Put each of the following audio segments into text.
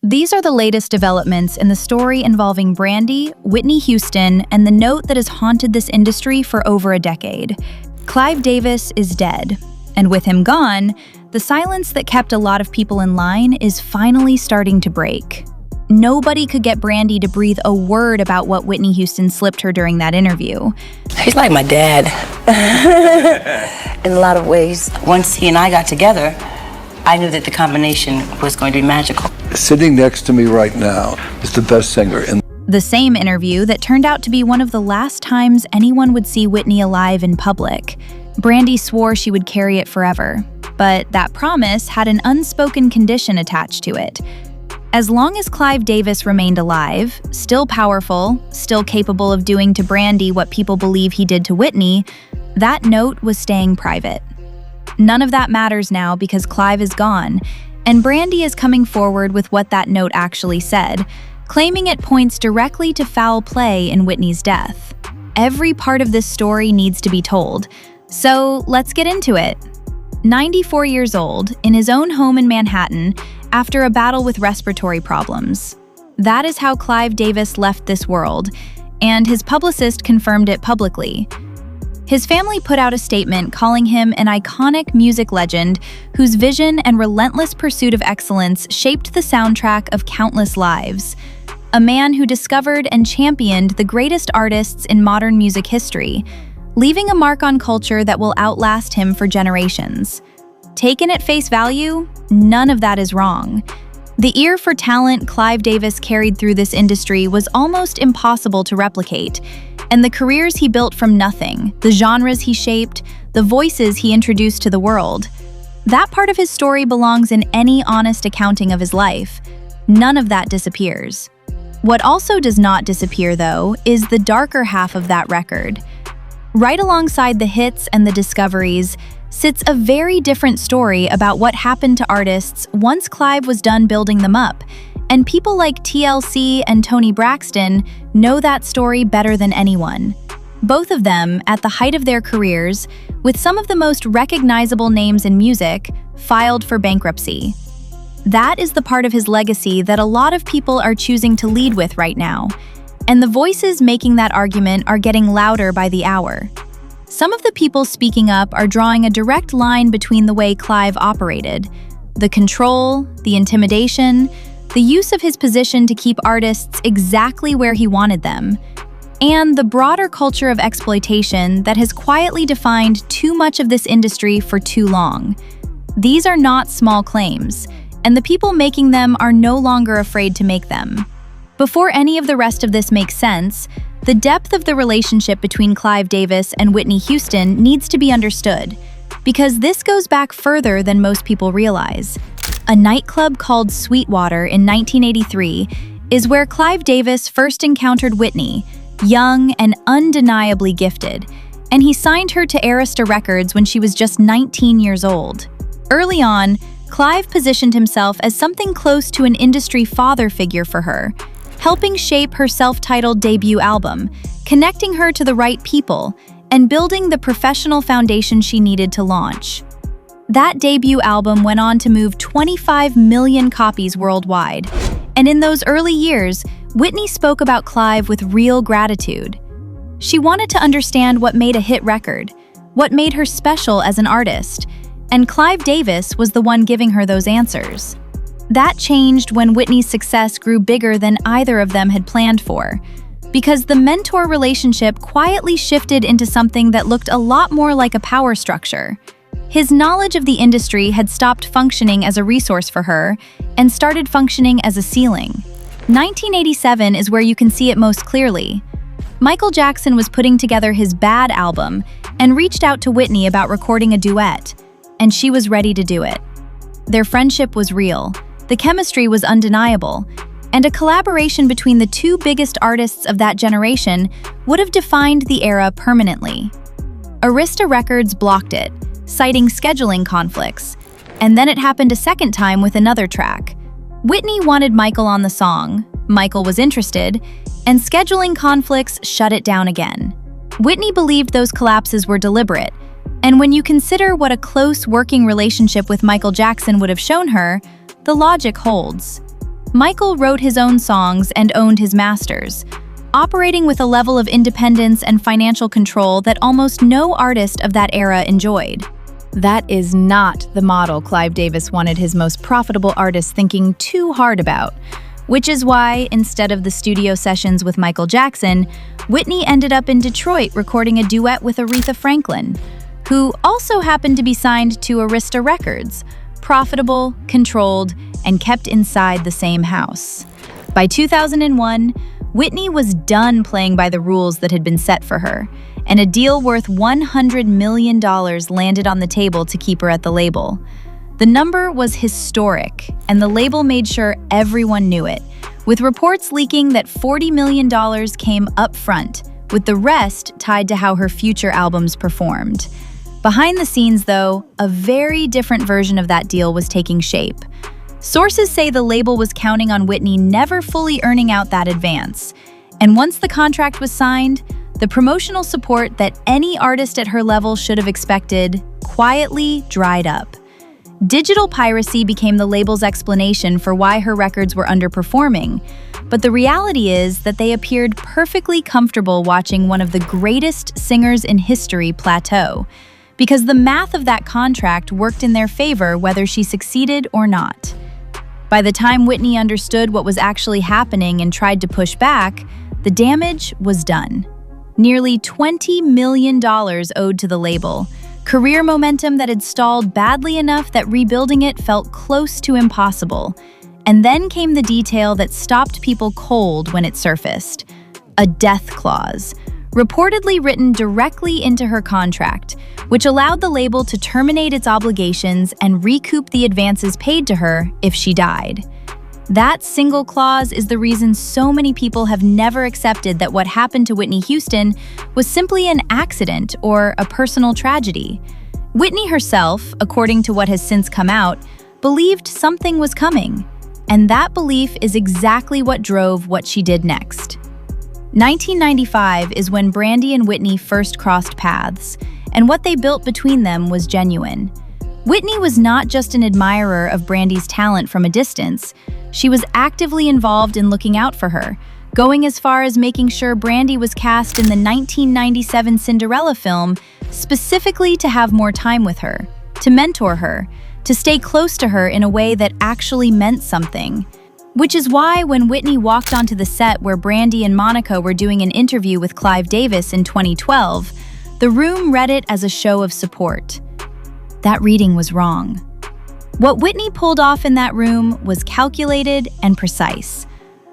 These are the latest developments in the story involving Brandy, Whitney Houston, and the note that has haunted this industry for over a decade. Clive Davis is dead, and with him gone, the silence that kept a lot of people in line is finally starting to break. Nobody could get Brandy to breathe a word about what Whitney Houston slipped her during that interview. He's like my dad in a lot of ways. Once he and I got together, I knew that the combination was going to be magical. Sitting next to me right now is the best singer in the same interview that turned out to be one of the last times anyone would see Whitney alive in public. Brandy swore she would carry it forever, but that promise had an unspoken condition attached to it. As long as Clive Davis remained alive, still powerful, still capable of doing to Brandy what people believe he did to Whitney, that note was staying private. None of that matters now because Clive is gone, and Brandy is coming forward with what that note actually said, claiming it points directly to foul play in Whitney's death. Every part of this story needs to be told, so let's get into it. 94 years old, in his own home in Manhattan, after a battle with respiratory problems. That is how Clive Davis left this world, and his publicist confirmed it publicly. His family put out a statement calling him an iconic music legend whose vision and relentless pursuit of excellence shaped the soundtrack of countless lives. A man who discovered and championed the greatest artists in modern music history, leaving a mark on culture that will outlast him for generations. Taken at face value, none of that is wrong. The ear for talent Clive Davis carried through this industry was almost impossible to replicate, and the careers he built from nothing, the genres he shaped, the voices he introduced to the world, that part of his story belongs in any honest accounting of his life. None of that disappears. What also does not disappear, though, is the darker half of that record. Right alongside the hits and the discoveries sits a very different story about what happened to artists once Clive was done building them up, and people like TLC and Toni Braxton know that story better than anyone. Both of them, at the height of their careers, with some of the most recognizable names in music, filed for bankruptcy. That is the part of his legacy that a lot of people are choosing to lead with right now, and the voices making that argument are getting louder by the hour. Some of the people speaking up are drawing a direct line between the way Clive operated, the control, the intimidation, the use of his position to keep artists exactly where he wanted them, and the broader culture of exploitation that has quietly defined too much of this industry for too long. These are not small claims, and the people making them are no longer afraid to make them. Before any of the rest of this makes sense, the depth of the relationship between Clive Davis and Whitney Houston needs to be understood, because this goes back further than most people realize. A nightclub called Sweetwater in 1983 is where Clive Davis first encountered Whitney, young and undeniably gifted, and he signed her to Arista Records when she was just 19 years old. Early on, Clive positioned himself as something close to an industry father figure for her, helping shape her self-titled debut album, connecting her to the right people, and building the professional foundation she needed to launch. That debut album went on to move 25 million copies worldwide, and in those early years, Whitney spoke about Clive with real gratitude. She wanted to understand what made a hit record, what made her special as an artist, and Clive Davis was the one giving her those answers. That changed when Whitney's success grew bigger than either of them had planned for, because the mentor relationship quietly shifted into something that looked a lot more like a power structure. His knowledge of the industry had stopped functioning as a resource for her and started functioning as a ceiling. 1987 is where you can see it most clearly. Michael Jackson was putting together his Bad album and reached out to Whitney about recording a duet, and she was ready to do it. Their friendship was real. The chemistry was undeniable, and a collaboration between the two biggest artists of that generation would have defined the era permanently. Arista Records blocked it, citing scheduling conflicts, and then it happened a second time with another track. Whitney wanted Michael on the song, Michael was interested, and scheduling conflicts shut it down again. Whitney believed those collapses were deliberate, and when you consider what a close working relationship with Michael Jackson would have shown her, the logic holds. Michael wrote his own songs and owned his masters, operating with a level of independence and financial control that almost no artist of that era enjoyed. That is not the model Clive Davis wanted his most profitable artists thinking too hard about, which is why, instead of the studio sessions with Michael Jackson, Whitney ended up in Detroit recording a duet with Aretha Franklin, who also happened to be signed to Arista Records, profitable, controlled, and kept inside the same house. By 2001, Whitney was done playing by the rules that had been set for her, and a deal worth $100 million landed on the table to keep her at the label. The number was historic, and the label made sure everyone knew it, with reports leaking that $40 million came up front, with the rest tied to how her future albums performed. Behind the scenes, though, a very different version of that deal was taking shape. Sources say the label was counting on Whitney never fully earning out that advance, and once the contract was signed, the promotional support that any artist at her level should have expected quietly dried up. Digital piracy became the label's explanation for why her records were underperforming, but the reality is that they appeared perfectly comfortable watching one of the greatest singers in history plateau, because the math of that contract worked in their favor whether she succeeded or not. By the time Whitney understood what was actually happening and tried to push back, the damage was done. Nearly $20 million owed to the label, career momentum that had stalled badly enough that rebuilding it felt close to impossible. And then came the detail that stopped people cold when it surfaced: a death clause, reportedly written directly into her contract, which allowed the label to terminate its obligations and recoup the advances paid to her if she died. That single clause is the reason so many people have never accepted that what happened to Whitney Houston was simply an accident or a personal tragedy. Whitney herself, according to what has since come out, believed something was coming, and that belief is exactly what drove what she did next. 1995 is when Brandy and Whitney first crossed paths, and what they built between them was genuine. Whitney was not just an admirer of Brandy's talent from a distance. She was actively involved in looking out for her, going as far as making sure Brandy was cast in the 1997 Cinderella film specifically to have more time with her, to mentor her, to stay close to her in a way that actually meant something. Which is why when Whitney walked onto the set where Brandy and Monica were doing an interview with Clive Davis in 2012, the room read it as a show of support. That reading was wrong. What Whitney pulled off in that room was calculated and precise.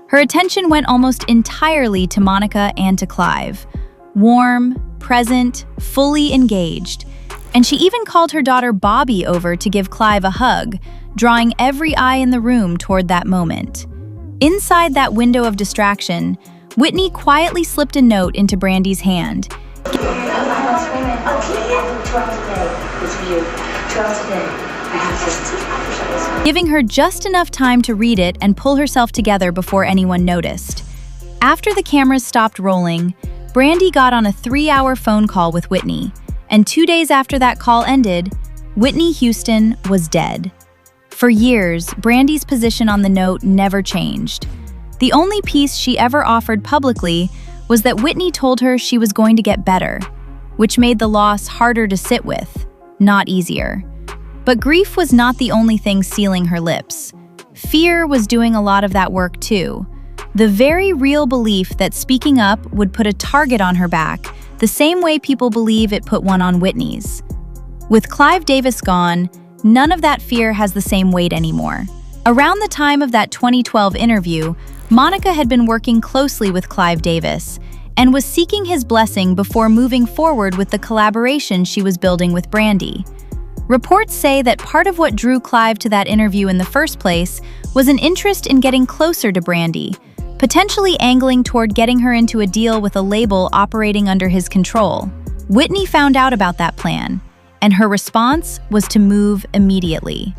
Her attention went almost entirely to Monica and to Clive. Warm, present, fully engaged. And she even called her daughter Bobby over to give Clive a hug, drawing every eye in the room toward that moment. Inside that window of distraction, Whitney quietly slipped a note into Brandy's hand. Giving her just enough time to read it and pull herself together before anyone noticed. After the cameras stopped rolling, Brandy got on a 3-hour phone call with Whitney, and 2 days after that call ended, Whitney Houston was dead. For years, Brandy's position on the note never changed. The only piece she ever offered publicly was that Whitney told her she was going to get better, which made the loss harder to sit with, not easier. But grief was not the only thing sealing her lips. Fear was doing a lot of that work too. The very real belief that speaking up would put a target on her back, the same way people believe it put one on Whitney's. With Clive Davis gone, none of that fear has the same weight anymore. Around the time of that 2012 interview, Monica had been working closely with Clive Davis and was seeking his blessing before moving forward with the collaboration she was building with Brandy. Reports say that part of what drew Clive to that interview in the first place was an interest in getting closer to Brandy, potentially angling toward getting her into a deal with a label operating under his control. Whitney found out about that plan, and her response was to move immediately.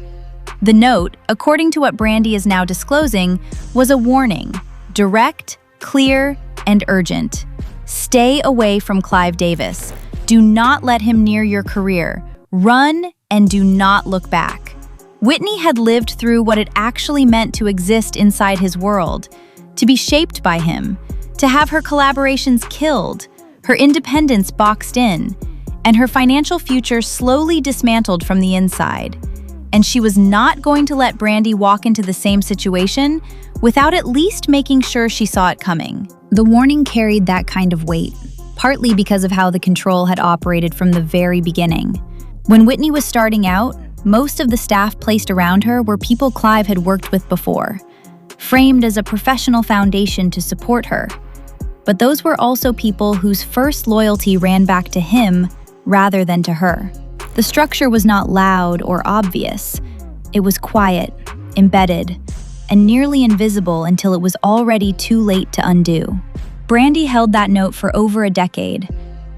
The note, according to what Brandy is now disclosing, was a warning: direct, clear, and urgent. Stay away from Clive Davis. Do not let him near your career. Run and do not look back. Whitney had lived through what it actually meant to exist inside his world, to be shaped by him, to have her collaborations killed, her independence boxed in, and her financial future slowly dismantled from the inside. And she was not going to let Brandy walk into the same situation without at least making sure she saw it coming. The warning carried that kind of weight, partly because of how the control had operated from the very beginning. When Whitney was starting out, most of the staff placed around her were people Clive had worked with before, framed as a professional foundation to support her. But those were also people whose first loyalty ran back to him rather than to her. The structure was not loud or obvious. It was quiet, embedded, and nearly invisible until it was already too late to undo. Brandy held that note for over a decade,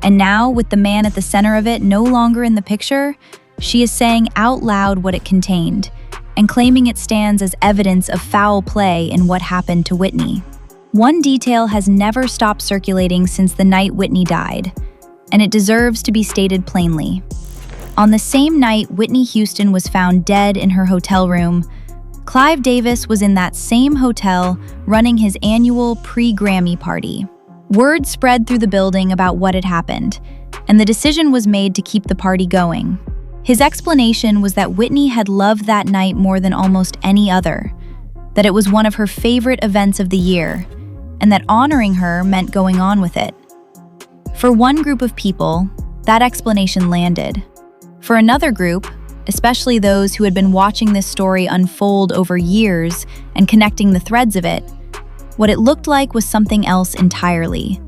and now, with the man at the center of it no longer in the picture, she is saying out loud what it contained, and claiming it stands as evidence of foul play in what happened to Whitney. One detail has never stopped circulating since the night Whitney died, and it deserves to be stated plainly. On the same night Whitney Houston was found dead in her hotel room, Clive Davis was in that same hotel running his annual pre-Grammy party. Word spread through the building about what had happened, and the decision was made to keep the party going. His explanation was that Whitney had loved that night more than almost any other, that it was one of her favorite events of the year, and that honoring her meant going on with it. For one group of people, that explanation landed. For another group, especially those who had been watching this story unfold over years and connecting the threads of it, what it looked like was something else entirely.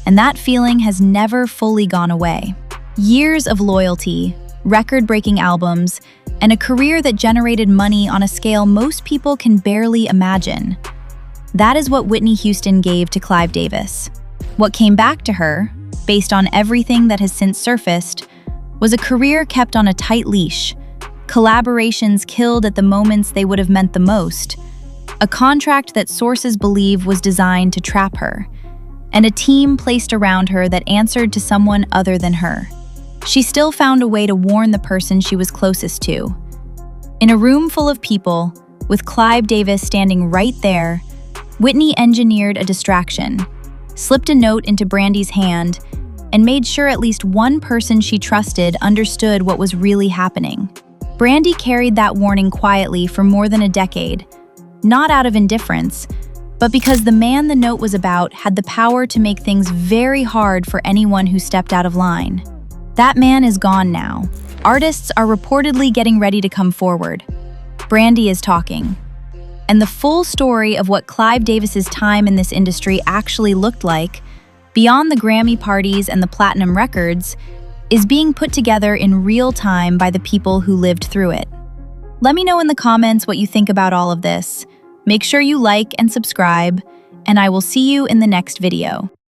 And that feeling has never fully gone away. Years of loyalty, record-breaking albums, and a career that generated money on a scale most people can barely imagine. That is what Whitney Houston gave to Clive Davis. What came back to her, based on everything that has since surfaced, was a career kept on a tight leash, collaborations killed at the moments they would have meant the most, a contract that sources believe was designed to trap her, and a team placed around her that answered to someone other than her. She still found a way to warn the person she was closest to. In a room full of people, with Clive Davis standing right there, Whitney engineered a distraction, slipped a note into Brandy's hand, and made sure at least one person she trusted understood what was really happening. Brandy carried that warning quietly for more than a decade, not out of indifference, but because the man the note was about had the power to make things very hard for anyone who stepped out of line. That man is gone now. Artists are reportedly getting ready to come forward. Brandy is talking. And the full story of what Clive Davis's time in this industry actually looked like, beyond the Grammy parties and the platinum records, is being put together in real time by the people who lived through it. Let me know in the comments what you think about all of this. Make sure you like and subscribe, and I will see you in the next video.